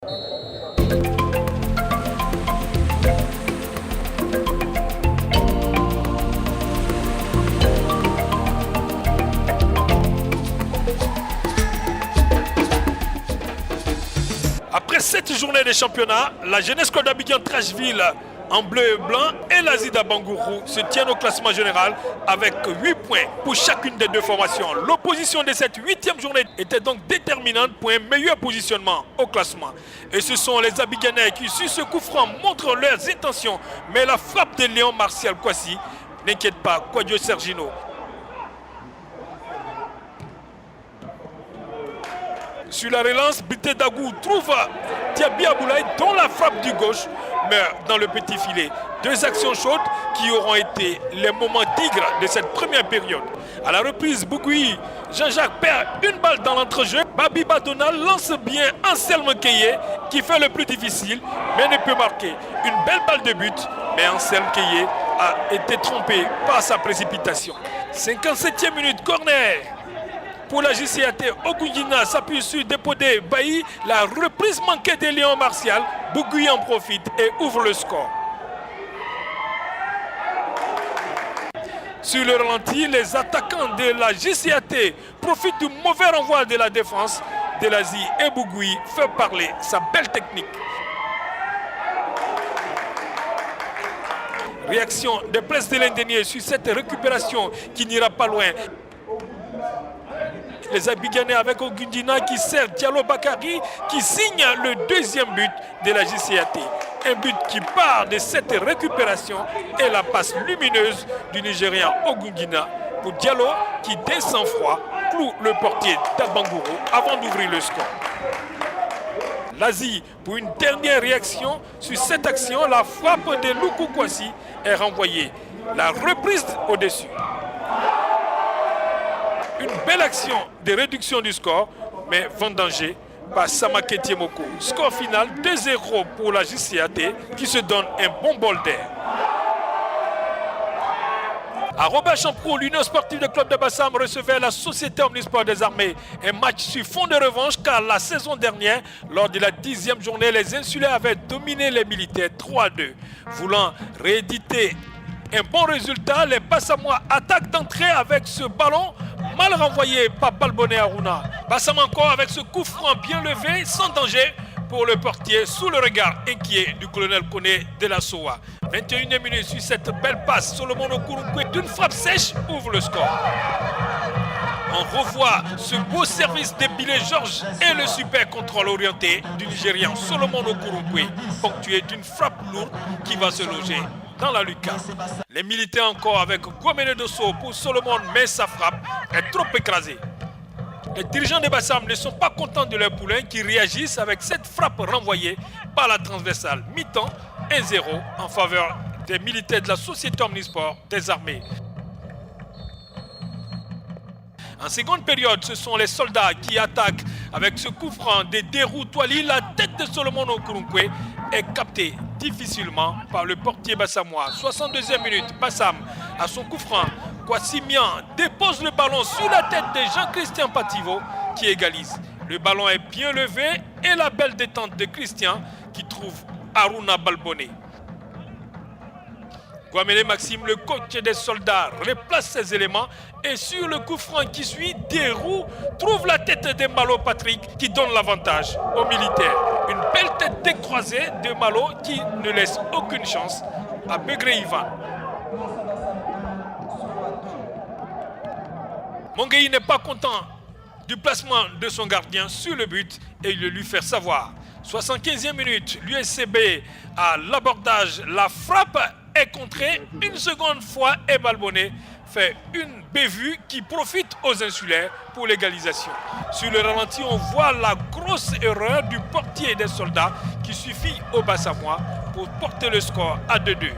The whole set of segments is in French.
Après cette journée de championnat, la Jeunesse Club d'Abidjan Trashville en bleu et blanc et la Zida Bangourou se tiennent au classement général avec 8 points pour chacune des deux formations. L'opposition de cette 8e journée était donc déterminante pour un meilleur positionnement au classement. Et ce sont les Abidjanais qui, sur ce coup franc, montrent leurs intentions. Mais la frappe de Léon Martial Kwasi n'inquiète pas Kwadjo Sergino. Sur la relance, Bité Dagou trouve Diaby Aboulaye dont la frappe du gauche meurt dans le petit filet. Deux actions chaudes qui auront été les moments tigres de cette première période. À la reprise, Bougoui, Jean-Jacques perd une balle dans l'entrejeu. Babi Badona lance bien Anselme Keye qui fait le plus difficile mais ne peut marquer. Une belle balle de but, mais Anselme Keye a été trompé par sa précipitation. 57e minute, corner. Pour la JCAT, Ogundina s'appuie sur Dépodé Bailly. La reprise manquée de Léon Martial. Bougoui en profite et ouvre le score. Sur le ralenti, les attaquants de la JCAT profitent du mauvais renvoi de la défense de l'Asie et Bougoui fait parler sa belle technique. Réaction de Prince de l'Indénier sur cette récupération qui n'ira pas loin. Les Abidjanais avec Ogundina qui sert Diallo Bakary qui signe le deuxième but de la JCAT. Un but qui part de cette récupération et la passe lumineuse du Nigérian Ogundina pour Diallo qui dès sang-froid cloue le portier d'Abangourou avant d'ouvrir le score. L'Asie pour une dernière réaction sur cette action, la frappe de Loukou Kwasi est renvoyée. La reprise au-dessus. Une belle action de réduction du score, mais vendangée par Samake Tiemoko. Score final 2-0 pour la JCAT qui se donne un bon bol d'air. À Robert-Champrou, l'Union sportive de club de Bassam recevait la Société Omnisport des Armées. Un match sur fond de revanche car la saison dernière, lors de la 10e journée, les Insulaires avaient dominé les militaires 3-2. Voulant rééditer un bon résultat, les Bassamois attaquent d'entrée avec ce ballon mal renvoyé par Balboné Aruna. Bassam encore avec ce coup franc bien levé, sans danger pour le portier, sous le regard inquiet du colonel Koné de la SOA. 21e minute sur cette belle passe, Solomon Okurunkwe d'une frappe sèche ouvre le score. On revoit ce beau service de Billy Georges et le super contrôle orienté du Nigérian Solomon Okurunkwe, ponctué d'une frappe lourde qui va se loger dans la lucarne. Les militaires encore avec Gwamene Dosso pour Solomon, mais sa frappe est trop écrasée. Les dirigeants de Bassam ne sont pas contents de leur poulain qui réagissent avec cette frappe renvoyée par la transversale. Mi-temps 1-0 en faveur des militaires de la Société Omnisport des Armées. En seconde période, ce sont les soldats qui attaquent avec ce coup franc de Derou Touali. La tête de Solomon Okurunkwe est captée difficilement par le portier bassamois. 62e minute, Bassam à son coup franc. Kwasimian dépose le ballon sur la tête de Jean-Christian Pativo qui égalise. Le ballon est bien levé et la belle détente de Christian qui trouve Aruna Balboné. Gwamene Maxime, le coach des soldats, replace ses éléments et sur le coup franc qui suit, Derou trouve la tête de Malo Patrick qui donne l'avantage aux militaires. Une belle tête décroisée de Malo qui ne laisse aucune chance à Begré Ivan. Mongueï n'est pas content du placement de son gardien sur le but et il le lui fait savoir. 75e minute, l'USCB à l'abordage, la frappe est contrée une seconde fois et Balboné fait une bévue qui profite aux insulaires pour l'égalisation. Sur le ralenti, on voit la grosse erreur du portier des soldats qui suffit au Bassamois pour porter le score à 2-2.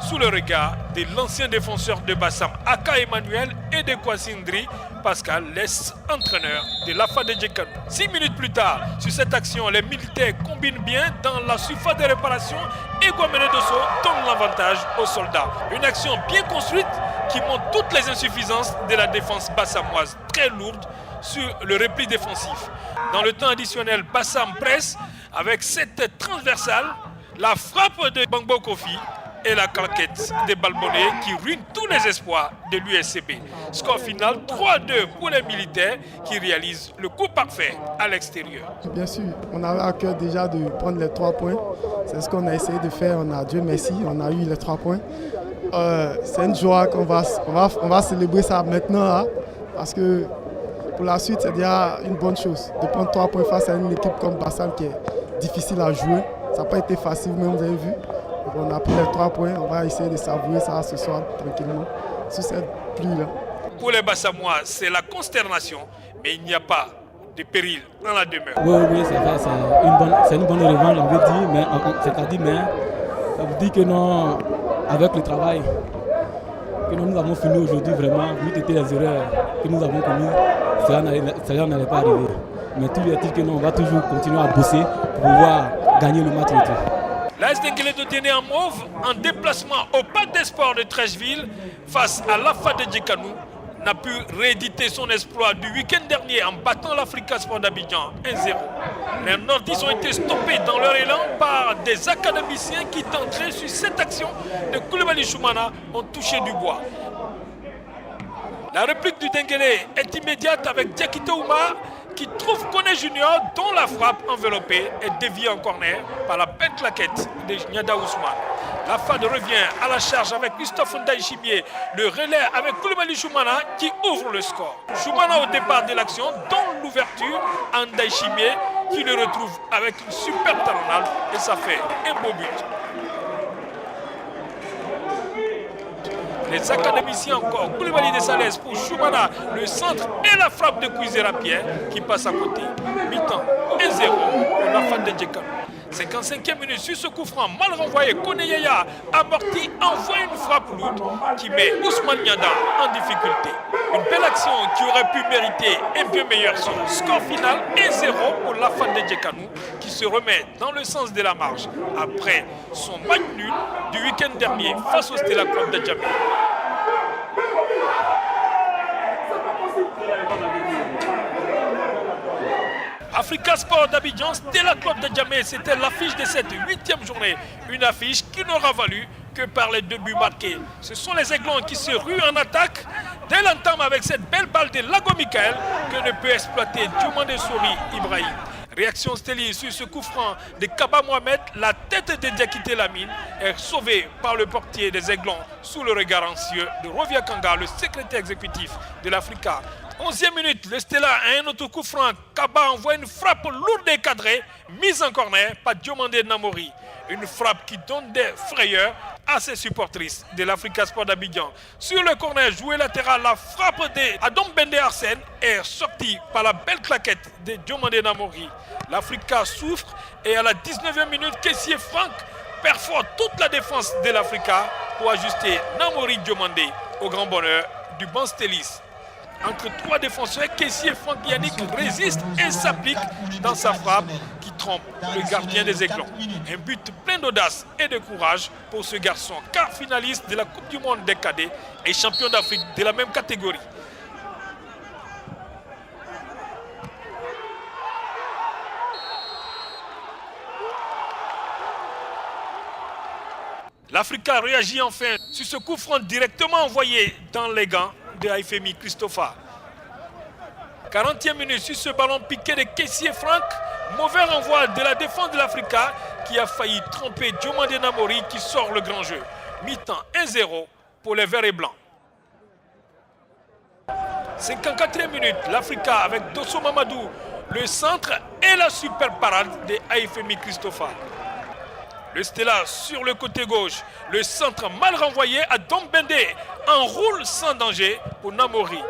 Sous le regard de l'ancien défenseur de Bassam, Aka Emmanuel, et de Kwasindri Pascal, l'ex-entraîneur de l'AFA de Djekano. 6 minutes plus tard, sur cette action, les militaires combinent bien dans la surface de réparation et Gwamene Dosso donne l'avantage aux soldats. Une action bien construite qui montre toutes les insuffisances de la défense bassamoise, très lourde sur le repli défensif. Dans le temps additionnel, Bassam presse avec cette transversale, la frappe de Bangbo Kofi et la claquette des Balbonnais qui ruine tous les espoirs de l'USCB. Score final 3-2 pour les militaires qui réalisent le coup parfait à l'extérieur. Bien sûr, on avait à cœur déjà de prendre les 3 points. C'est ce qu'on a essayé de faire. Dieu merci, on a eu les 3 points. C'est une joie qu'on va célébrer ça maintenant, hein, parce que pour la suite, c'est déjà une bonne chose de prendre 3 points face à une équipe comme Bassam qui est difficile à jouer. Ça n'a pas été facile, mais vous avez vu. On a pris les 3 points, on va essayer de savourer ça ce soir tranquillement sur cette pluie-là. Pour les Bassamois, c'est la consternation, mais il n'y a pas de péril dans la demeure. Oui, c'est une bonne revanche, on veut dire, mais ça veut dire que non, avec le travail que nous avons fini aujourd'hui, vraiment, vu que les erreurs que nous avons commises, cela n'allait pas arriver. Mais tout est-il que non, on va toujours continuer à bosser pour pouvoir gagner le match retour. L'AS Denguélé de Déné en mauve, en déplacement au Parc des Sports de Trècheville, face à l'AFA de Djekanou, n'a pu rééditer son exploit du week-end dernier en battant l'Africa Sport d'Abidjan 1-0. Les Nordistes ont été stoppés dans leur élan par des académiciens qui tenteraient sur cette action de Koulibaly Choumana ont touché du bois. La réplique du Denguélé est immédiate avec Diakité Ouma qui trouve Koné Junior dont la frappe enveloppée est déviée en corner par la belle claquette de Nyada Ousmane. La FAD revient à la charge avec Christophe Ndaïchimier, le relais avec Koulibaly Choumana qui ouvre le score. Choumana au départ de l'action, dont l'ouverture à Ndaïchimier qui le retrouve avec une super talonnade et ça fait un beau but. Les académiciens encore, Koulibaly de Salès pour Choumana, le centre et la frappe de Kouizera Pierre qui passe à côté. Mi-temps 1-0 pour la fan de Djekanou. 55e minute sur ce coup franc, mal renvoyé, Koné Yaya amorti, envoie une frappe lourde qui met Ousmane Niada en difficulté. Une belle action qui aurait pu mériter un peu meilleur son. Score final 1-0 pour la fan de Djekanou qui se remet dans le sens de la marche après son match nul du week-end dernier face au Stella Club de Djamé. Africa Sport d'Abidjan, Stella Club de Djamé, c'était l'affiche de cette 8e journée. Une affiche qui n'aura valu que par les 2 buts marqués. Ce sont les Aiglons qui se ruent en attaque dès l'entame avec cette belle balle de Lago Michael que ne peut exploiter Diomandé Sori Ibrahim. Réaction Steli sur ce coup franc de Kaba Mohamed, la tête de Diakité Lamine est sauvée par le portier des Aiglons sous le regard anxieux de Rovia Kanga, le secrétaire exécutif de l'Africa. 11e minute, le Stella a un autre coup franc. Kaba envoie une frappe lourde et cadrée, mise en corner par Diomandé Namori. Une frappe qui donne des frayeurs à ses supportrices de l'Africa Sport d'Abidjan. Sur le corner joué latéral, la frappe d'Adom Bende Arsène est sortie par la belle claquette de Diomandé Namori. L'Africa souffre et à la 19e minute, Kessié Franck perfore toute la défense de l'Africa pour ajuster Namori Diomandé au grand bonheur du banc Stelis. Entre 3 défenseurs, Kessié Franck Yannick résiste et s'applique dans sa frappe qui trompe le gardien des Aiglons. Un but plein d'audace et de courage pour ce garçon, quart finaliste de la Coupe du Monde des cadets et champion d'Afrique de la même catégorie. L'Africa réagit enfin sur ce coup franc directement envoyé dans les gants de Haïfemi Christopher. 40e minute sur ce ballon piqué de Kessié Franck. Mauvais renvoi de la défense de l'Africa qui a failli tromper Diomandé Namori qui sort le grand jeu. Mi-temps 1-0 pour les Verts et Blancs. 54e minute, l'Africa avec Dosso Mamadou, le centre et la super parade de Haïfemi Christopher. Le Stella sur le côté gauche, le centre mal renvoyé à Dombende, enroule sans danger pour Namori.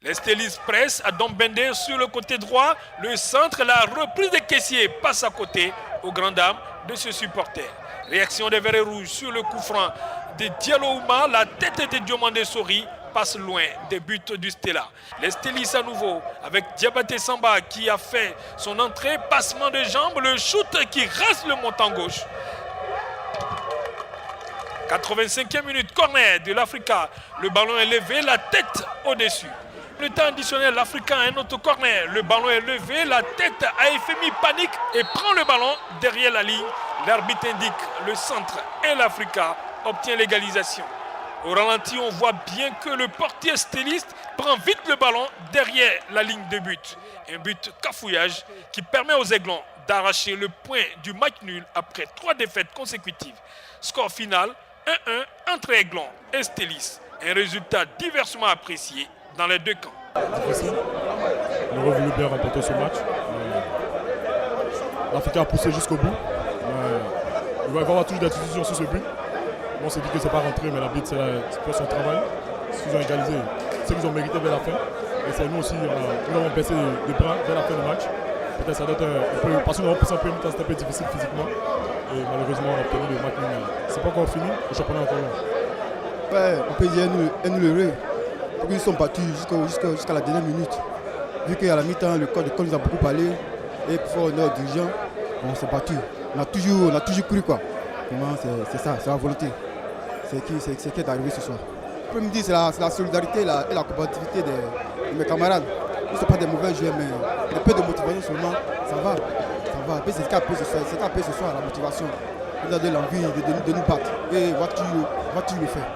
Les Stellis pressent à Dombende sur le côté droit, le centre, la reprise de Kessié passe à côté aux grandes dames de ce supporter. Réaction des Verts et Rouges sur le coup franc de Diallo Ouma, la tête de Diomandé Sori passe loin des buts du Stella. Les Stellis à nouveau avec Diabaté Samba qui a fait son entrée, passement de jambes, le shoot qui rase le montant gauche. 85e minute, corner de l'Africa. Le ballon est levé, la tête au-dessus. le temps additionnel, l'Africain a un autre corner. Le ballon est levé, la tête à FMI panique et prend le ballon derrière la ligne. L'arbitre indique le centre et l'Africain obtient l'égalisation. Au ralenti, on voit bien que le portier styliste prend vite le ballon derrière la ligne de but. Un but cafouillage qui permet aux Aiglons d'arracher le point du match nul après 3 défaites consécutives. Score final 1-1 entre Aiglons et Stellis. Un résultat diversement apprécié dans les deux camps. Difficile. On aurait voulu bien remporter ce match. L'Africain a poussé jusqu'au bout. Il va y avoir toujours des discussions sur ce but. On s'est dit que ce n'est pas rentré, mais l'arbitre, c'est son travail. Ce qu'ils ont égalisé, c'est qu'ils ont mérité vers la fin. Et c'est nous aussi, nous avons baissé les bras vers la fin du match. Peut-être ça doit être un peu, parce que nous avons poussé un peu, c'était un peu difficile physiquement. Et malheureusement, on a obtenu le match. Ce n'est pas encore fini, le championnat est encore long. Ouais, on peut dire un nul heureux. Ils sont battus jusqu'à la dernière minute. Vu qu'à la mi-temps, le corps de Col nous a beaucoup parlé. Et pour notre dirigeant, on s'est battu. On a toujours cru quoi. C'est ça, c'est la volonté. C'est qui est arrivé ce soir. Je peux me dire c'est la solidarité et la combativité de mes camarades. Ils ne sont pas des mauvais joueurs, mais un peu de motivation seulement, ça va. Et puis c'est ce qu'a appelé ce soir, la motivation. Ils ont donné l'envie de nous battre. Et vas-tu le faire.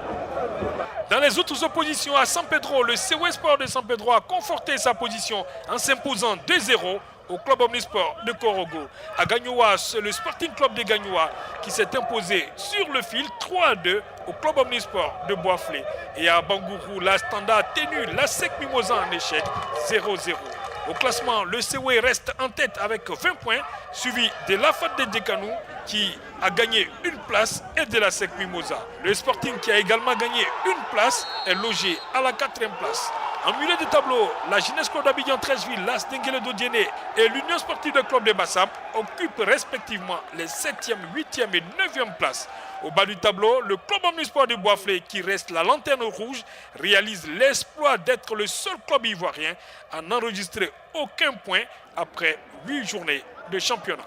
Dans les autres oppositions à San Pedro, le CW Sport de San Pedro a conforté sa position en s'imposant 2-0 au club Omnisport de Korogo. À Gagnoa, c'est le Sporting Club de Gagnoa qui s'est imposé sur le fil 3-2 au club Omnisport de Boisflé. Et à Bangourou, la Standard a tenu la SEC Mimosa en échec 0-0. Au classement, le CW reste en tête avec 20 points, suivi de l'AFAT de Dekanou qui a gagné une place et de la SEC Mimosa. Le Sporting qui a également gagné une place est logé à la 4e place. En milieu de tableau, la Jeunesse Club d'Abidjan 13ville, l'As Denguele d'Odiéné et l'Union Sportive de Club de Bassam occupent respectivement les 7e, 8e et 9e places. Au bas du tableau, le club Omnisport de Boisflé, qui reste la lanterne rouge, réalise l'exploit d'être le seul club ivoirien à n'enregistrer aucun point après 8 journées de championnat.